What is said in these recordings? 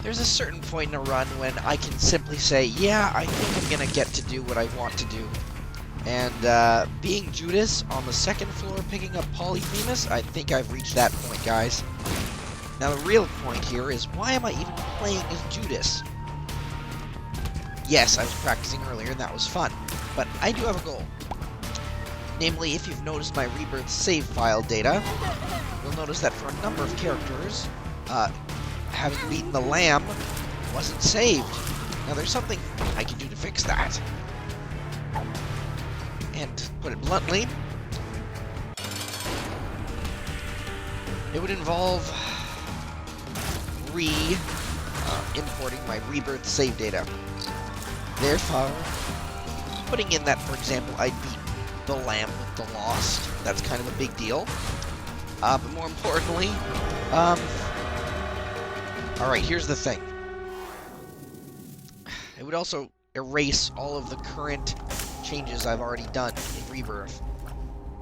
There's a certain point in a run when I can simply say, yeah, I think I'm gonna get to do what I want to do. And being Judas on the second floor picking up Polyphemus, I think I've reached that point, guys. Now the real point here is, why am I even playing as Judas? Yes, I was practicing earlier and that was fun, but I do have a goal. Namely, if you've noticed my Rebirth save file data, you'll notice that for a number of characters, having beaten the Lamb wasn't saved. Now there's something I can do to fix that. And to put it bluntly, it would involve importing my Rebirth save data. Therefore, putting in that, for example, I beat the Lamb with the Lost. That's kind of a big deal. But more importantly, alright, here's the thing. It would also erase all of the current changes I've already done in Rebirth.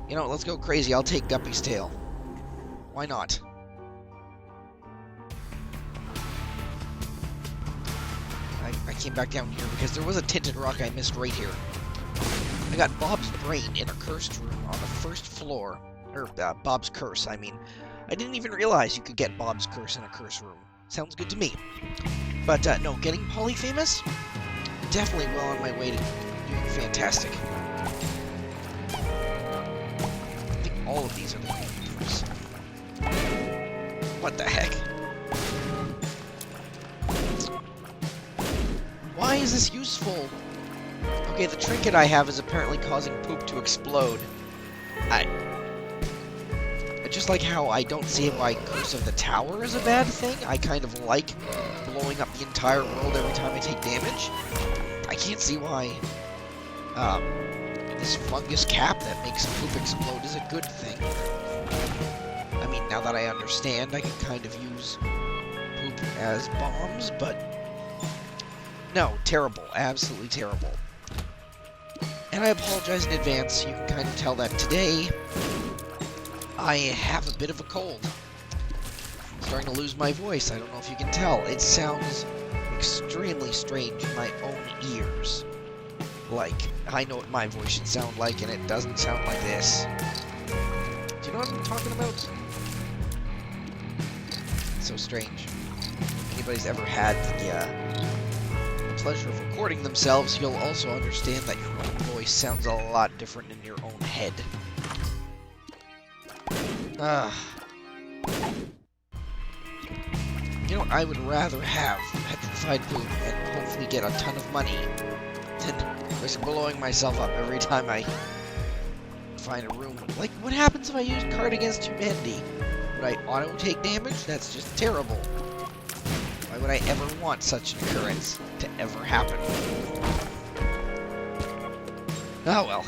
You know, let's go crazy. I'll take Guppy's tail. Why not? I came back down here because there was a tinted rock I missed right here. I got Bob's brain in a cursed room on the first floor. Or, Bob's curse, I mean. I didn't even realize you could get Bob's curse in a curse room. Sounds good to me. But, no, getting Polyphemus? Definitely well on my way to doing fantastic. I think all of these are the computers. What the heck? Why is this useful? Okay, the trinket I have is apparently causing poop to explode. Just like how I don't see why Curse of the Tower is a bad thing, I kind of like blowing up the entire world every time I take damage. I can't see why this fungus cap that makes poop explode is a good thing. I mean, now that I understand, I can kind of use poop as bombs, but no, terrible, absolutely terrible. And I apologize in advance. You can kind of tell that today I have a bit of a cold. I'm starting to lose my voice. I don't know if you can tell. It sounds extremely strange in my own ears. Like, I know what my voice should sound like, and it doesn't sound like this. Do you know what I'm talking about? It's so strange. If anybody's ever had the pleasure of recording themselves, you'll also understand that your own voice sounds a lot different in your own head. You know what, I would rather have petrified poop and hopefully get a ton of money than risk blowing myself up every time I find a room. Like, what happens if I use Card Against Humanity? Would I auto-take damage? That's just terrible. Why would I ever want such an occurrence to ever happen? Oh well.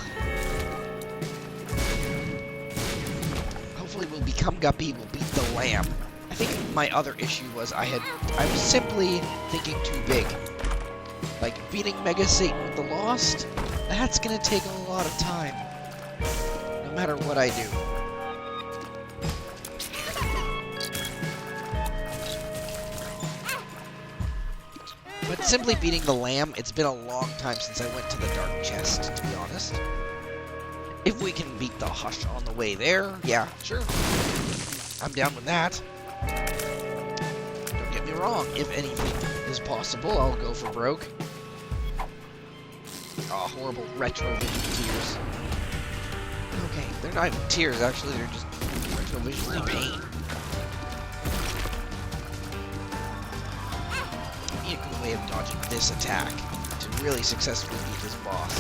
Hopefully we'll become Guppy, we'll beat the Lamb. I think my other issue was I was simply thinking too big. Like, beating Mega Satan with the Lost, that's gonna take a lot of time. No matter what I do. But simply beating the Lamb, it's been a long time since I went to the Dark Chest, to be honest. If we can beat the Hush on the way there, yeah, sure. I'm down with that. Don't get me wrong, if anything is possible, I'll go for broke. Oh, horrible retrovision tears. Okay, they're not even tears, actually, they're just retrovision pain. I need a good way of dodging this attack to really successfully beat this boss.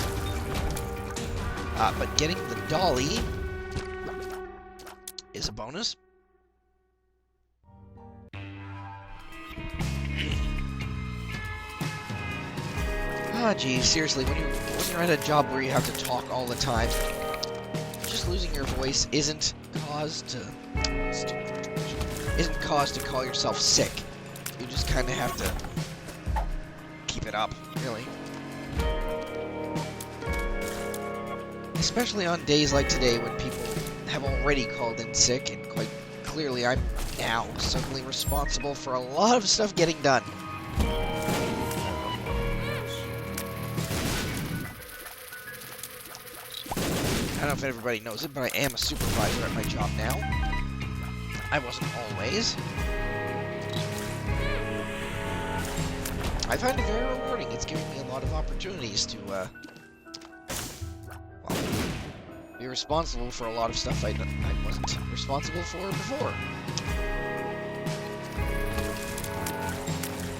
But getting the dolly is a bonus. Ah, geez, seriously, when you're at a job where you have to talk all the time, just losing your voice isn't cause to call yourself sick. You just kind of have to keep it up, really. Especially on days like today when people have already called in sick and quite clearly I'm now suddenly responsible for a lot of stuff getting done. I don't know if everybody knows it, but I am a supervisor at my job now. I wasn't always. I find it very rewarding. It's given me a lot of opportunities to, well, be responsible for a lot of stuff I wasn't responsible for before.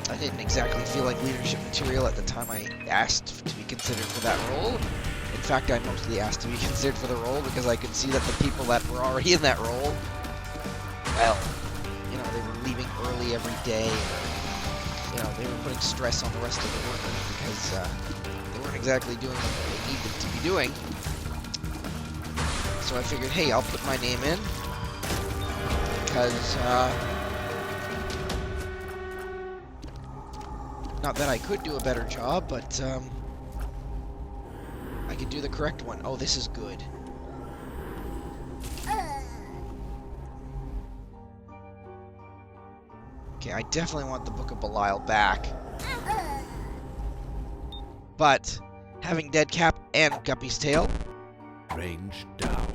I didn't exactly feel like leadership material at the time I asked to be considered for that role. In fact, I mostly asked to be considered for the role because I could see that the people that were already in that role, well, you know, they were leaving early every day. You know, they were putting stress on the rest of the workers because they weren't exactly doing what they needed to be doing. So I figured, hey, I'll put my name in because, not that I could do a better job, but I could do the correct one. Oh, this is good. Okay, I definitely want the Book of Belial back. But having Dead Cap and Guppy's Tail, Range down.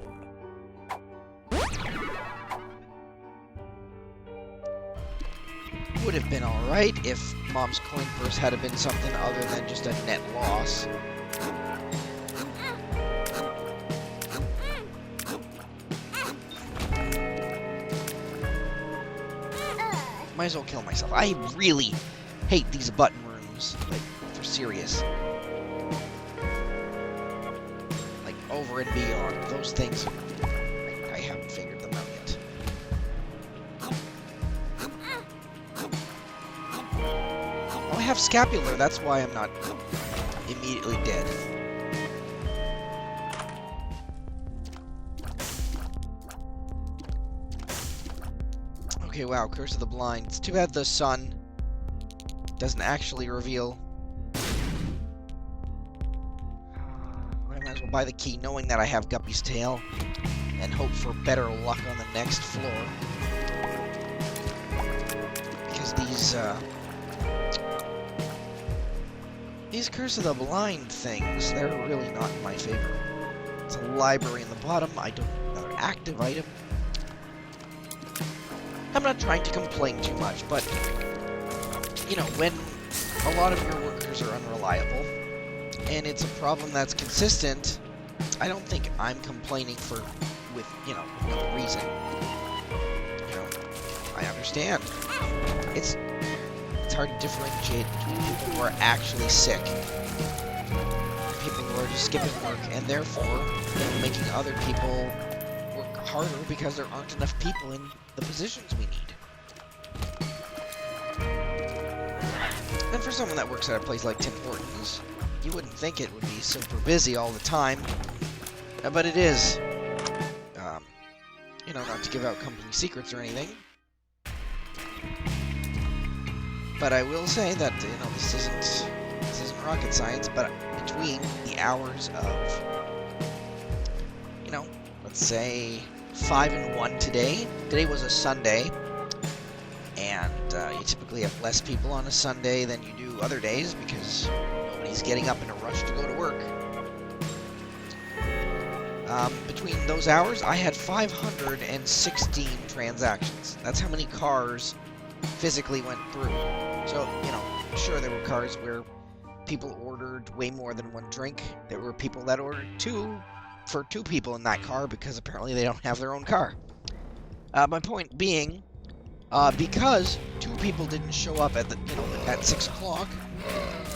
would have been alright if Mom's coin purse had been something other than just a net loss. Might as well kill myself. I really hate these button rooms, like, for serious. Like, over and beyond. Those things, I haven't figured them out yet. Oh, I have scapular, that's why I'm not immediately dead. Okay, wow, Curse of the Blind. It's too bad the sun doesn't actually reveal. I might as well buy the key, knowing that I have Guppy's Tail, and hope for better luck on the next floor. Because these Curse of the Blind things, they're really not in my favor. It's a library in the bottom. I don't need another active item. I'm not trying to complain too much, but, you know, when a lot of your workers are unreliable, and it's a problem that's consistent, I don't think I'm complaining with no reason. You know, I understand. It's hard to differentiate between people who are actually sick, and people who are just skipping work, and therefore, making other people harder because there aren't enough people in the positions we need. And for someone that works at a place like Tim Hortons, you wouldn't think it would be super busy all the time, but it is. You know, not to give out company secrets or anything, but I will say that, you know, this isn't rocket science, but between the hours of, you know, let's say 5 and 1 today. Today was a Sunday, and you typically have less people on a Sunday than you do other days because nobody's getting up in a rush to go to work. Between those hours, I had 516 transactions. That's how many cars physically went through. So, you know, sure, there were cars where people ordered way more than one drink. There were people that ordered for two people in that car because apparently they don't have their own car. My point being, because 2 people didn't show up at 6 o'clock,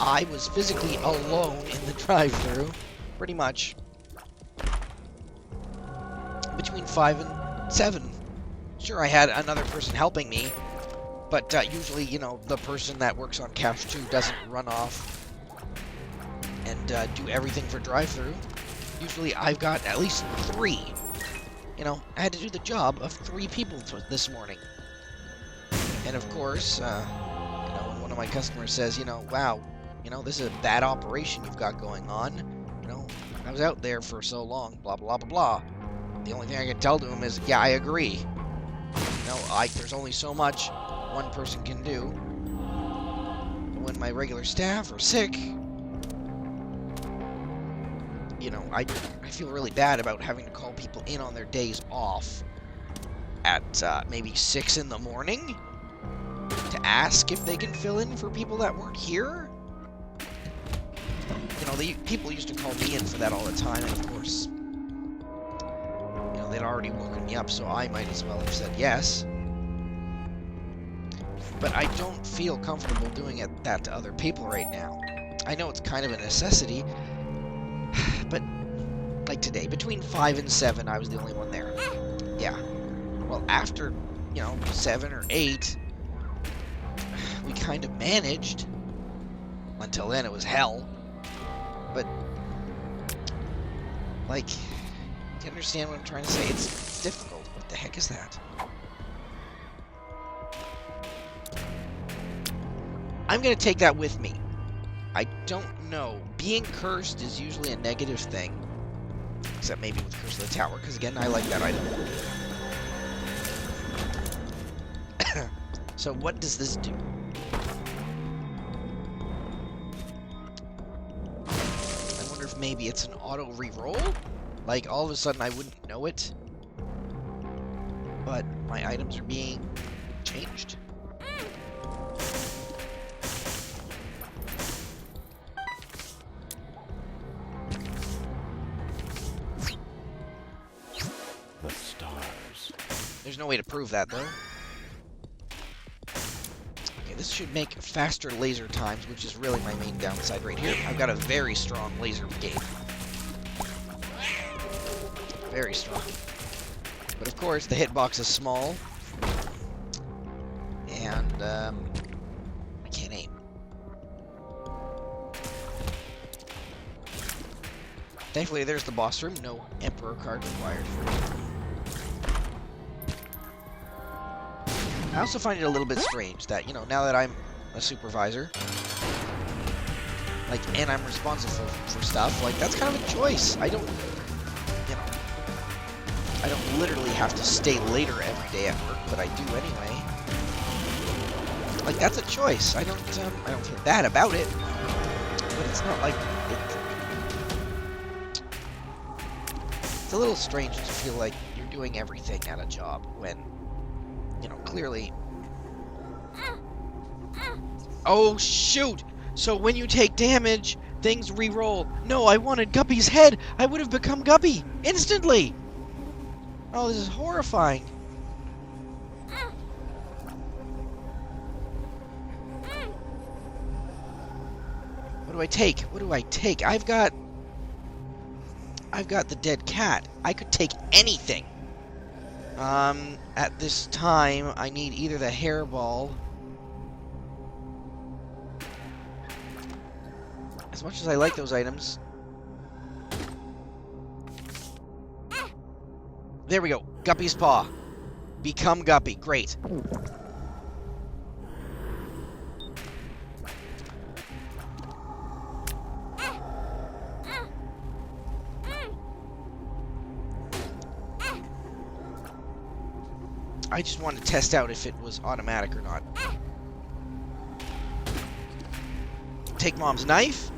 I was physically alone in the drive-thru, pretty much, between 5 and 7. Sure, I had another person helping me, but usually, you know, the person that works on cash 2 doesn't run off and do everything for drive-thru. Usually I've got at least 3. You know, I had to do the job of 3 people this morning. And of course, you know, when one of my customers says, you know, wow, you know, this is a bad operation you've got going on. You know, I was out there for so long, blah, blah, blah, blah. The only thing I can tell to him is, yeah, I agree. You know, there's only so much one person can do. When my regular staff are sick, you know, I feel really bad about having to call people in on their days off at maybe 6 in the morning to ask if they can fill in for people that weren't here. You know, people used to call me in for that all the time, and of course, you know, they'd already woken me up, so I might as well have said yes. But I don't feel comfortable doing that to other people right now. I know it's kind of a necessity, but like today, between 5 and 7, I was the only one there. Yeah. Well, after, you know, 7 or 8, we kind of managed. Until then, it was hell. But, like, you understand what I'm trying to say? It's difficult. What the heck is that? I'm going to take that with me. I don't know. Being cursed is usually a negative thing. Except maybe with Curse of the Tower, because again, I like that item. So what does this do? I wonder if maybe it's an auto reroll? Like, all of a sudden I wouldn't know it. But my items are being changed. The stars. There's no way to prove that, though. Okay, this should make faster laser times, which is really my main downside right here. I've got a very strong laser brigade. Very strong. But of course, the hitbox is small. And, I can't aim. Thankfully, there's the boss room. No Emperor card required. I also find it a little bit strange that, you know, now that I'm a supervisor, like, and I'm responsible for stuff, like, that's kind of a choice. I don't, you know, I don't literally have to stay later every day at work, but I do anyway. Like, that's a choice. I don't feel bad about it, but it's not like it's a little strange to feel like you're doing everything at a job when, you know, clearly... Oh, shoot! So when you take damage, things re-roll. No, I wanted Guppy's head! I would have become Guppy! Instantly! Oh, this is horrifying. What do I take? What do I take? I've got the dead cat. I could take anything. At this time, I need either the hairball. As much as I like those items. There we go. Guppy's paw. Become Guppy. Great. I just wanted to test out if it was automatic or not. Take Mom's knife.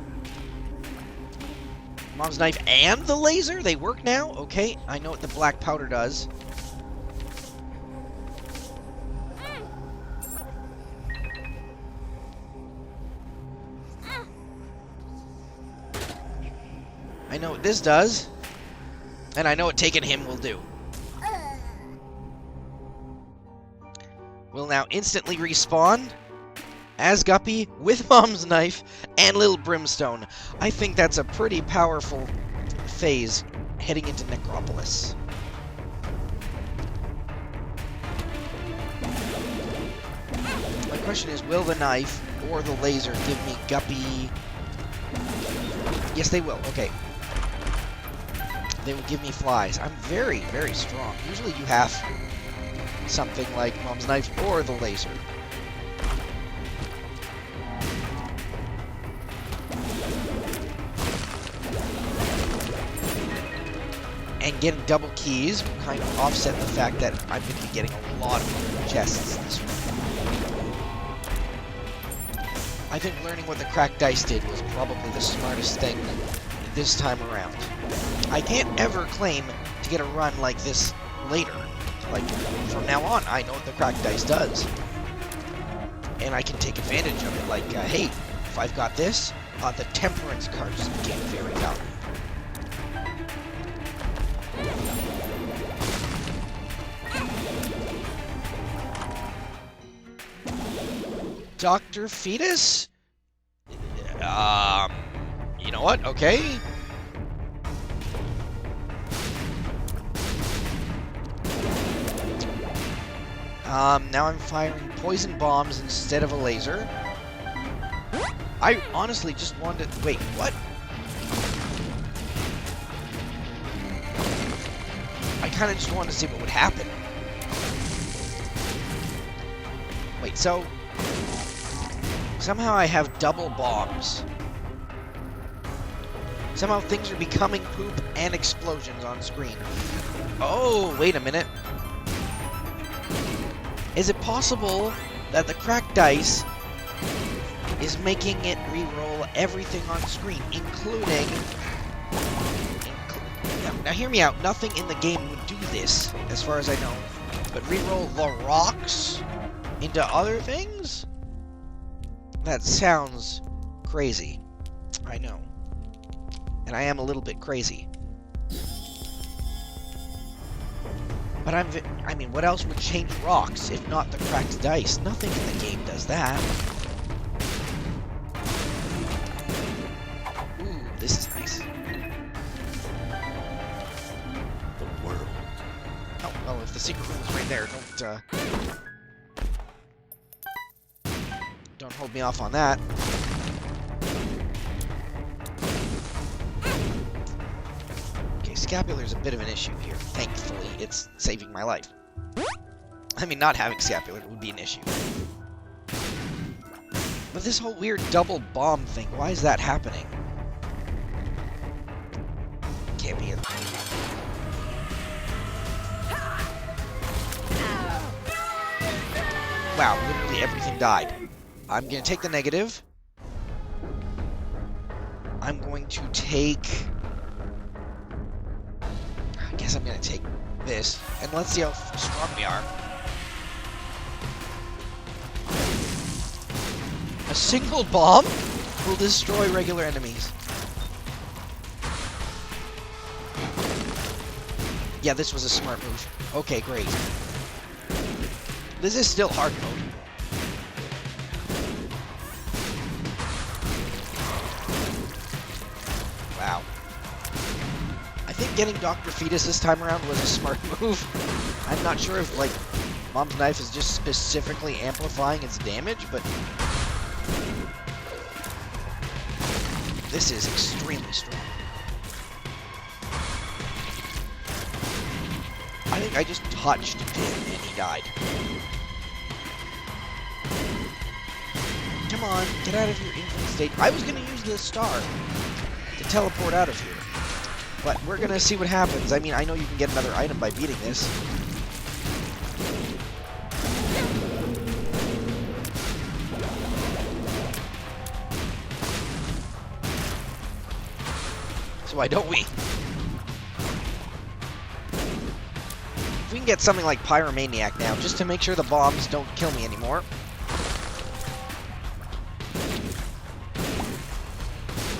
Mom's knife and the laser? They work now? Okay, I know what the black powder does. I know what this does. And I know what taking him will do. Will now instantly respawn as Guppy with Mom's knife and Little Brimstone. I think that's a pretty powerful phase heading into Necropolis. My question is, will the knife or the laser give me Guppy? Yes, they will. Okay. They will give me flies. I'm very, very strong. Usually you have something like Mom's knife or the laser. And And getting double keys will kind of offset the fact that I'm going to be getting a lot of chests this week. I think learning what the cracked dice did was probably the smartest thing this time around. I can't ever claim to get a run like this later. Like, from now on, I know what the cracked dice does. And I can take advantage of it. Like, hey, if I've got this, the temperance cards get very valuable. Dr. Fetus? You know what? Okay. Now I'm firing poison bombs instead of a laser. I honestly just wanted to... Wait, what? I kind of just wanted to see what would happen. Wait, so... Somehow I have double bombs. Somehow things are becoming poop and explosions on screen. Oh, wait a minute. Is it possible that the cracked dice is making it re-roll everything on screen, including... Now hear me out, nothing in the game would do this, as far as I know. But re-roll the rocks into other things? That sounds crazy. I know. And I am a little bit crazy. But I mean, what else would change rocks if not the cracked dice? Nothing in the game does that. Ooh, this is nice. The world. Oh, well, if the secret room is right there, don't hold me off on that. Scapular's a bit of an issue here. Thankfully, it's saving my life. I mean, not having scapular would be an issue. But this whole weird double bomb thing, why is that happening? Can't be it. Wow, literally everything died. I'm gonna take the negative. I'm going to take... I guess I'm gonna take this, and let's see how strong we are. A single bomb will destroy regular enemies. Yeah, this was a smart move. Okay, great. This is still hard mode. Wow. I think getting Dr. Fetus this time around was a smart move. I'm not sure if, like, Mom's Knife is just specifically amplifying its damage, but... This is extremely strong. I think I just touched him and he died. Come on, get out of your infinite state. I was going to use the star to teleport out of here. But we're gonna see what happens. I mean, I know you can get another item by beating this. So why don't we? If we can get something like Pyromaniac now, just to make sure the bombs don't kill me anymore.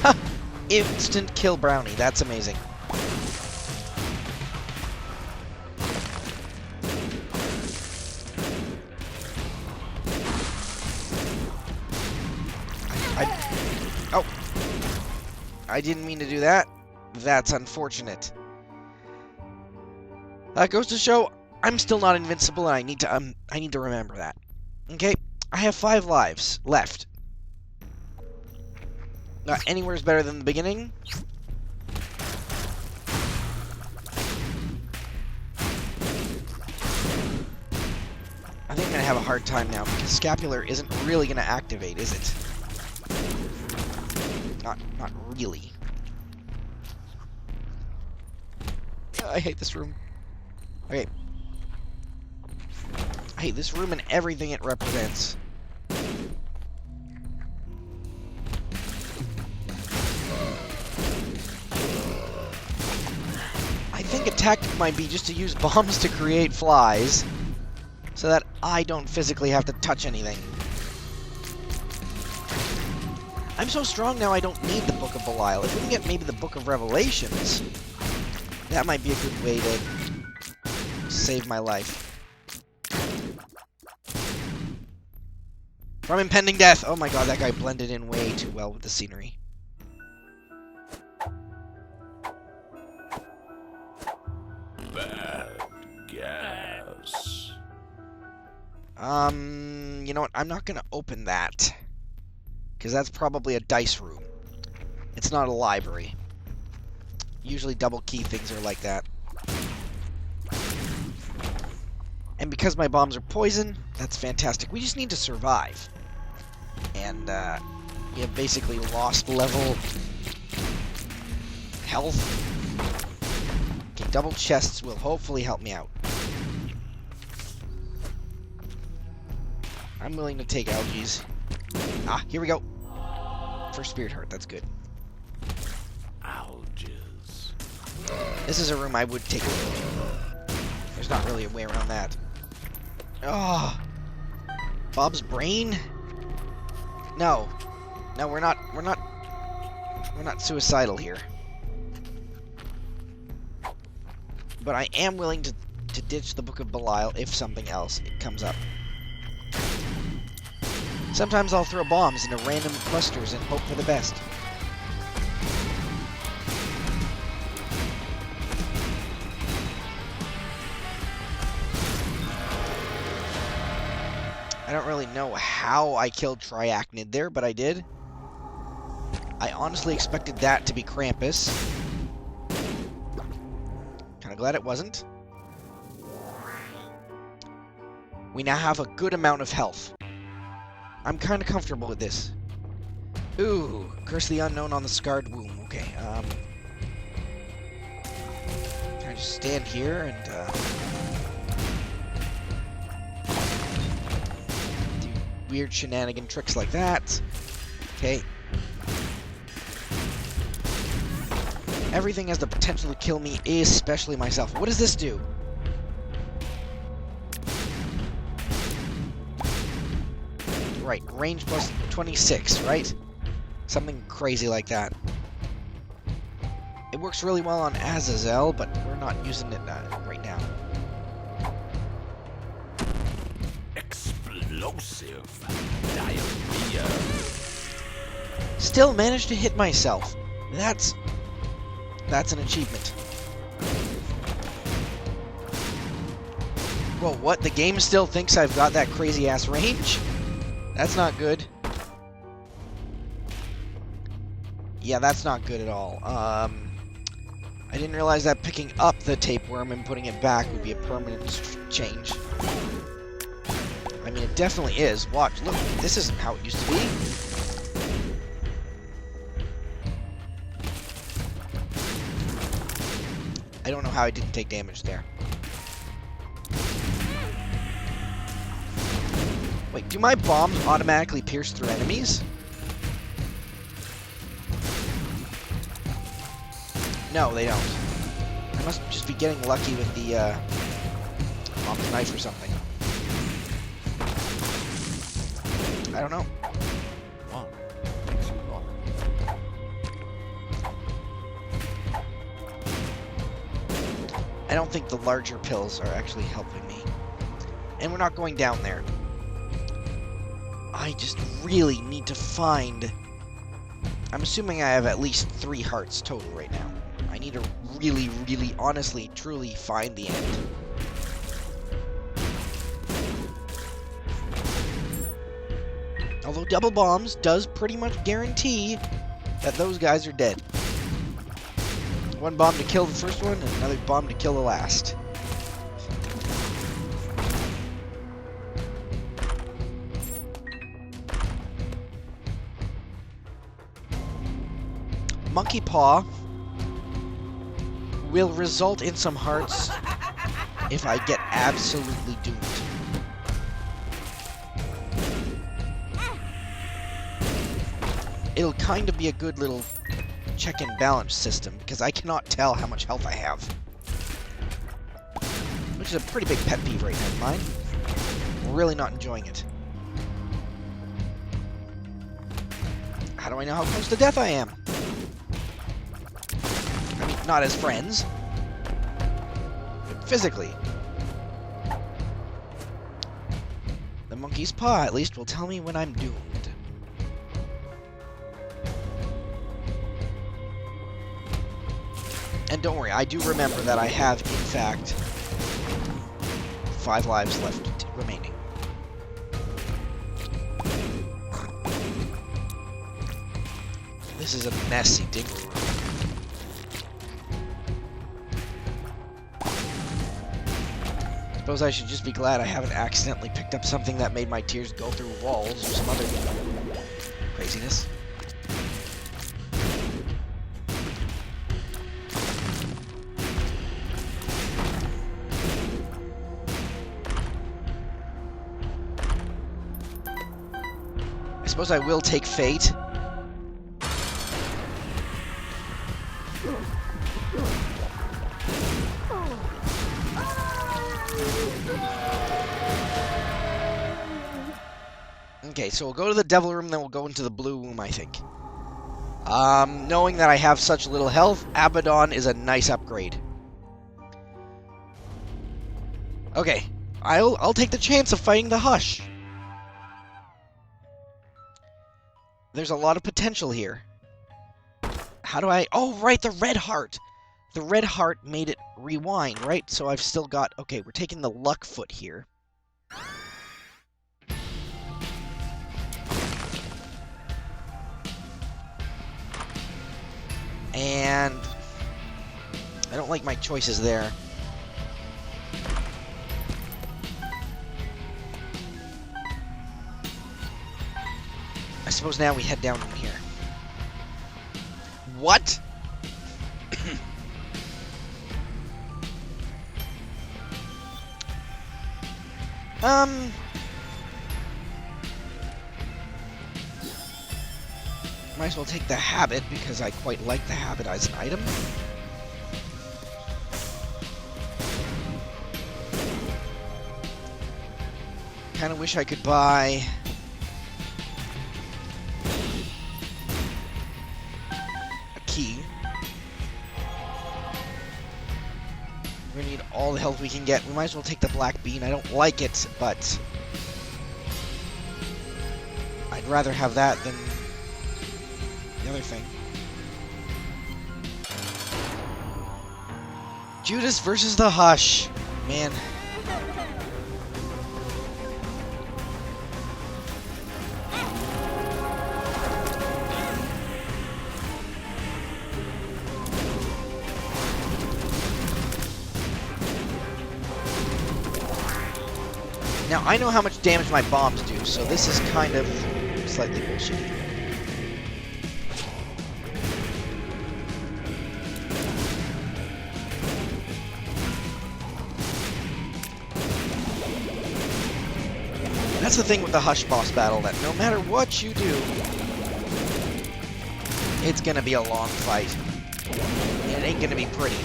Ha! Instant kill brownie. That's amazing. Oh. I didn't mean to do that. That's unfortunate. That goes to show I'm still not invincible, and I need to remember that. Okay? I have 5 lives left. Anywhere's better than the beginning. I think I'm gonna have a hard time now because Scapular isn't really gonna activate, is it? Not really. I hate this room. Okay. I hate this room and everything it represents. I think a tactic might be just to use bombs to create flies, so that I don't physically have to touch anything. I'm so strong now I don't need the Book of Belial. If we can get maybe the Book of Revelations, that might be a good way to save my life. From impending death! Oh my god, that guy blended in way too well with the scenery. Bad gas. You know what? I'm not gonna open that. Because that's probably a dice room. It's not a library. Usually double key things are like that. And because my bombs are poison, that's fantastic. We just need to survive. And, we have basically lost level health. Okay, double chests will hopefully help me out. I'm willing to take algaes. Ah, here we go. First spirit heart, that's good. Algaes. This is a room I would take a look at. There's not really a way around that. Oh, Bob's brain? No. No, we're not suicidal here. But I am willing to ditch the Book of Belial if something else comes up. Sometimes I'll throw bombs into random clusters and hope for the best. I don't really know how I killed Triachnid there, but I did. I honestly expected that to be Krampus. Kinda glad it wasn't. We now have a good amount of health. I'm kinda comfortable with this. Ooh, Curse the Unknown on the Scarred Womb. Okay, can I just stand here and, do weird shenanigan tricks like that? Okay. Everything has the potential to kill me, especially myself. What does this do? Right, range plus 26, right? Something crazy like that. It works really well on Azazel, but we're not using it right now. Explosive diarrhea. Still managed to hit myself. That's an achievement. Whoa, what? The game still thinks I've got that crazy-ass range? That's not good. Yeah, that's not good at all. I didn't realize that picking up the tapeworm and putting it back would be a permanent change. I mean, it definitely is. Watch, look, this isn't how it used to be. I don't know how I didn't take damage there. Wait, do my bombs automatically pierce through enemies? No, they don't. I must just be getting lucky with the bomb's knife or something. I don't know. One makes you long. I don't think the larger pills are actually helping me. And we're not going down there. I just really need to find... I'm assuming I have at least 3 hearts total right now. I need to really, really, honestly, truly find the end. Although double bombs does pretty much guarantee that those guys are dead. One bomb to kill the first one, and another bomb to kill the last. Monkey Paw will result in some hearts if I get absolutely doomed. It'll kind of be a good little check and balance system, because I cannot tell how much health I have. Which is a pretty big pet peeve right now of mine. Really not enjoying it. How do I know how close to death I am? I mean, not as friends. But physically. The monkey's paw, at least, will tell me when I'm doomed. And don't worry, I do remember that I have, in fact, 5 lives left remaining. This is a messy dingle room. Suppose I should just be glad I haven't accidentally picked up something that made my tears go through walls or some other craziness. I suppose I will take fate. Okay, so we'll go to the devil room, then we'll go into the blue room, I think. Knowing that I have such little health, Abaddon is a nice upgrade. Okay, I'll take the chance of fighting the Hush. There's a lot of potential here. How do I... Oh, right, the red heart. The red heart made it rewind, right? So I've still got... Okay, we're taking the luck foot here. And... I don't like my choices there. I suppose now we head down from here. What? Might as well take the habit, because I quite like the habit as an item. Kinda wish I could buy... key. We're gonna need all the health we can get. We might as well take the black bean. I don't like it, but I'd rather have that than the other thing. Judas versus the Hush. Man. Now, I know how much damage my bombs do, so this is kind of slightly bullshitty. That's the thing with the Hush boss battle, that no matter what you do, it's gonna be a long fight. And it ain't gonna be pretty.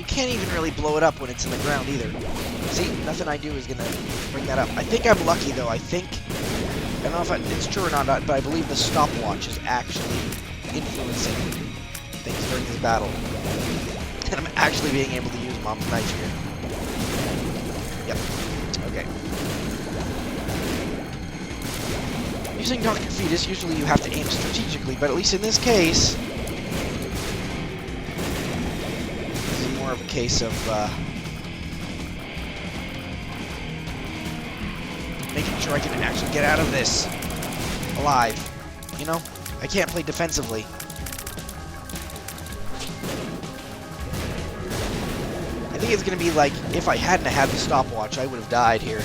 Can't even really blow it up when it's in the ground either. See, nothing I do is gonna bring that up. I think I'm lucky though. I don't know if it's true or not, but I believe the stopwatch is actually influencing things during this battle. And I'm actually being able to use Mom's knife here. Yep. Okay. Using Dr. Fetus, usually you have to aim strategically, but at least in this case, of a case of making sure I can actually get out of this alive. You know, I can't play defensively. I I think it's gonna be like, if I hadn't had the stopwatch, I would have died here.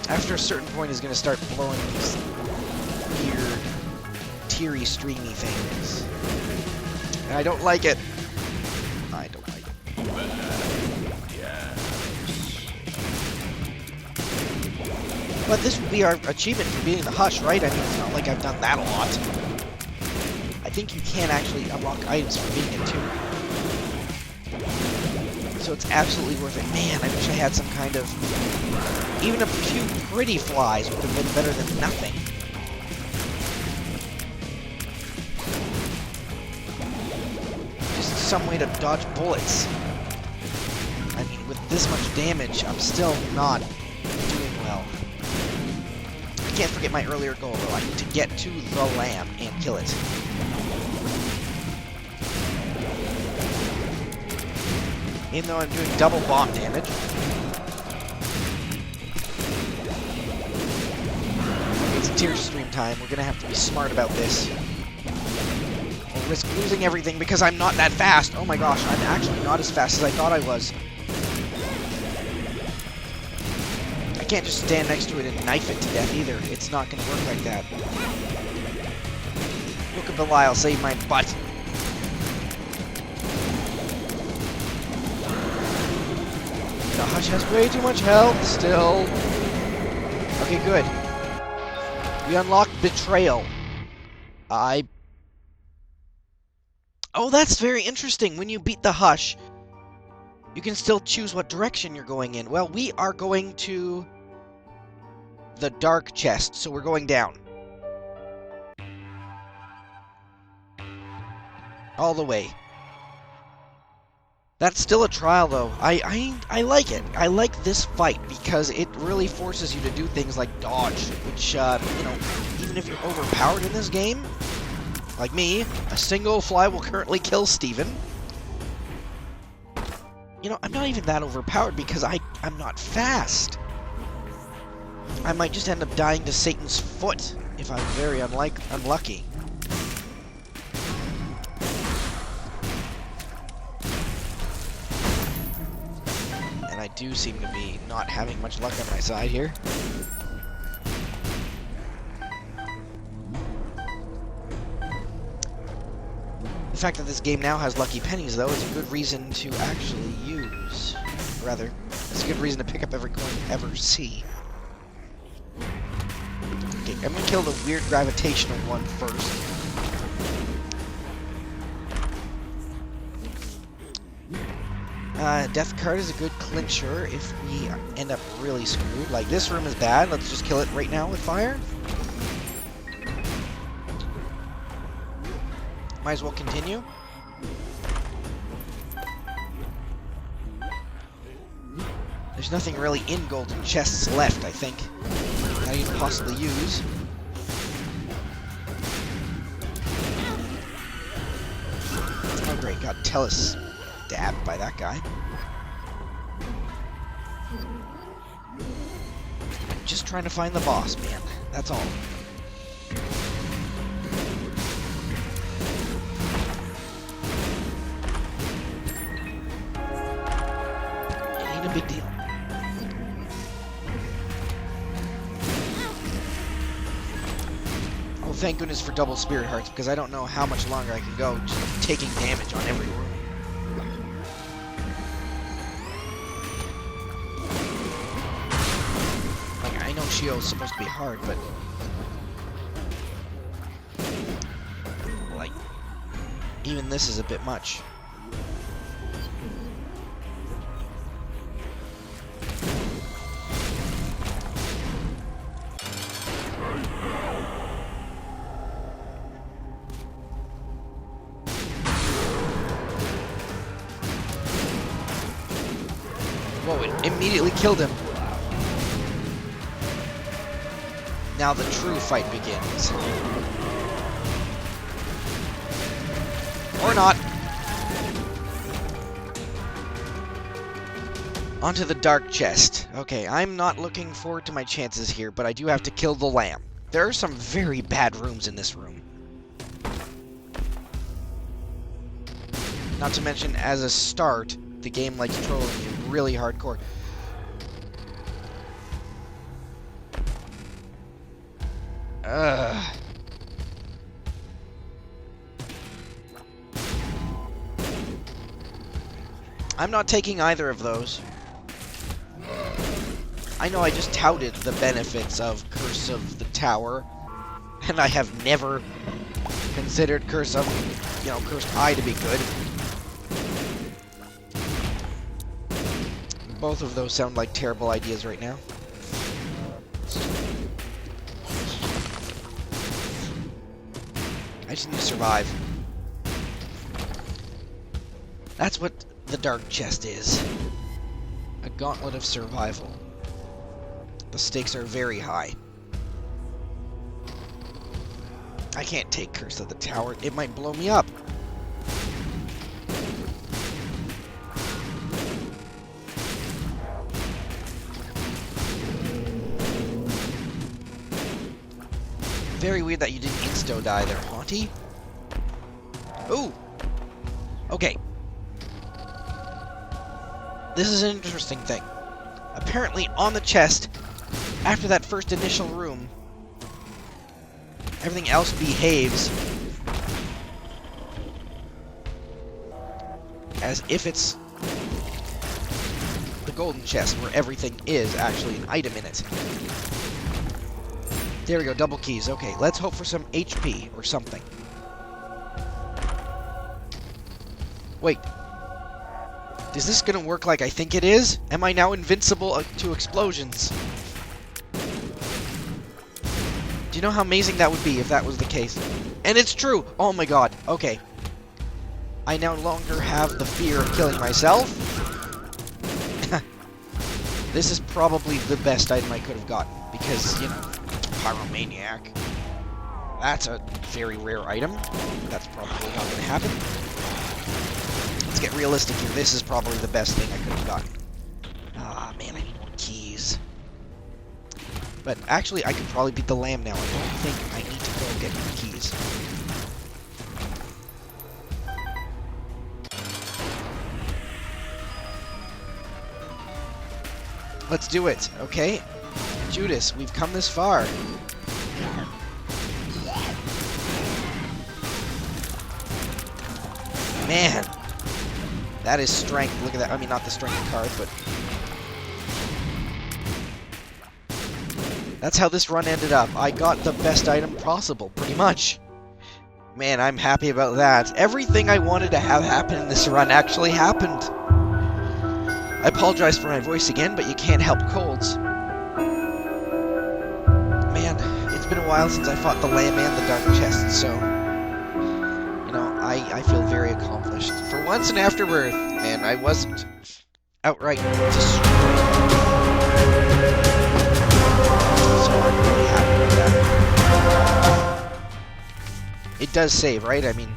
After a certain point, it's gonna start blowing these weird, teary, streamy things. And I don't like it. I don't like it. But this would be our achievement for beating the Hush, right? I mean, it's not like I've done that a lot. I think you can actually unlock items for beating it too. So it's absolutely worth it. Man, I wish I had some kind of... Even a few pretty flies would have been better than nothing. Just some way to dodge bullets. I mean, with this much damage, I'm still not doing well. I can't forget my earlier goal, though, like to get to the lamb and kill it. Even though I'm doing double bomb damage. It's tear stream time. We're gonna have to be smart about this. We'll risk losing everything because I'm not that fast. Oh my gosh, I'm actually not as fast as I thought I was. I can't just stand next to it and knife it to death either. It's not gonna work like that. Look at Belial save my butt. The Hush has way too much health still. Okay, good. We unlocked Betrayal. Oh, that's very interesting. When you beat the Hush, you can still choose what direction you're going in. Well, we are going to the dark chest, so we're going down. All the way. That's still a trial, though. I like it. I like this fight because it really forces you to do things like dodge, which, you know, even if you're overpowered in this game, like me, a single fly will currently kill Steven. You know, I'm not even that overpowered because I'm not fast. I might just end up dying to Satan's foot if I'm very unlucky. I do seem to be not having much luck on my side here. The fact that this game now has lucky pennies, though, is a good reason to actually use. Rather, it's a good reason to pick up every coin you ever see. Okay, I'm gonna kill the weird gravitational one first. Death card is a good clincher if we end up really screwed. Like, this room is bad. Let's just kill it right now with fire. Might as well continue. There's nothing really in golden chests left, I think, that I can possibly use. Oh great, got dabbed by that guy. I'm just trying to find the boss, man. That's all. It ain't a big deal. Oh, thank goodness for double spirit hearts, because I don't know how much longer I can go just taking damage on every room. Shio is supposed to be hard, but like even this is a bit much. Whoa, it immediately killed him. Now the true fight begins. Or not. Onto the dark chest. Okay, I'm not looking forward to my chances here, but I do have to kill the lamb. There are some very bad rooms in this room. Not to mention, as a start, the game likes trolling you really hardcore. Ugh. I'm not taking either of those. I know I just touted the benefits of Curse of the Tower, and I have never considered Curse of, Cursed Eye to be good. Both of those sound like terrible ideas right now. I just need to survive. That's what the Dark Chest is. A gauntlet of survival. The stakes are very high. I can't take Curse of the Tower. It might blow me up. Very weird that you didn't insto-die there, Haunty. Ooh! Okay. This is an interesting thing. Apparently, on the chest, after that first initial room, everything else behaves as if it's the golden chest, where everything is actually an item in it. There we go, double keys. Okay, let's hope for some HP or something. Wait. Is this gonna work like I think it is? Am I now invincible to explosions? Do you know how amazing that would be if that was the case? And it's true! Oh my god, okay. I no longer have the fear of killing myself. This is probably the best item I could have gotten, because, Pyromaniac. That's a very rare item. That's probably not going to happen. Let's get realistic here. This is probably the best thing I could have gotten. Ah, man, I need more keys. But actually, I could probably beat the lamb now. I don't think I need to go get more keys. Let's do it, okay? Judas, we've come this far. Man, that is strength. Look at that. I mean, not the strength card, but that's how this run ended up. I got the best item possible, pretty much. Man, I'm happy about that. Everything I wanted to have happen in this run actually happened. I apologize for my voice again, but you can't help colds. Man, it's been a while since I fought the lamb and the dark chest, so I feel very accomplished. For once in Afterbirth, and I wasn't outright destroyed. So I'm really happy with that. It does save, right? I mean,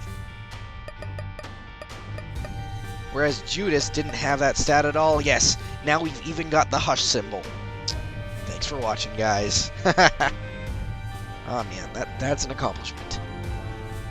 whereas Judas didn't have that stat at all. Yes, now we've even got the hush symbol. Thanks for watching, guys. Oh man, that's an accomplishment.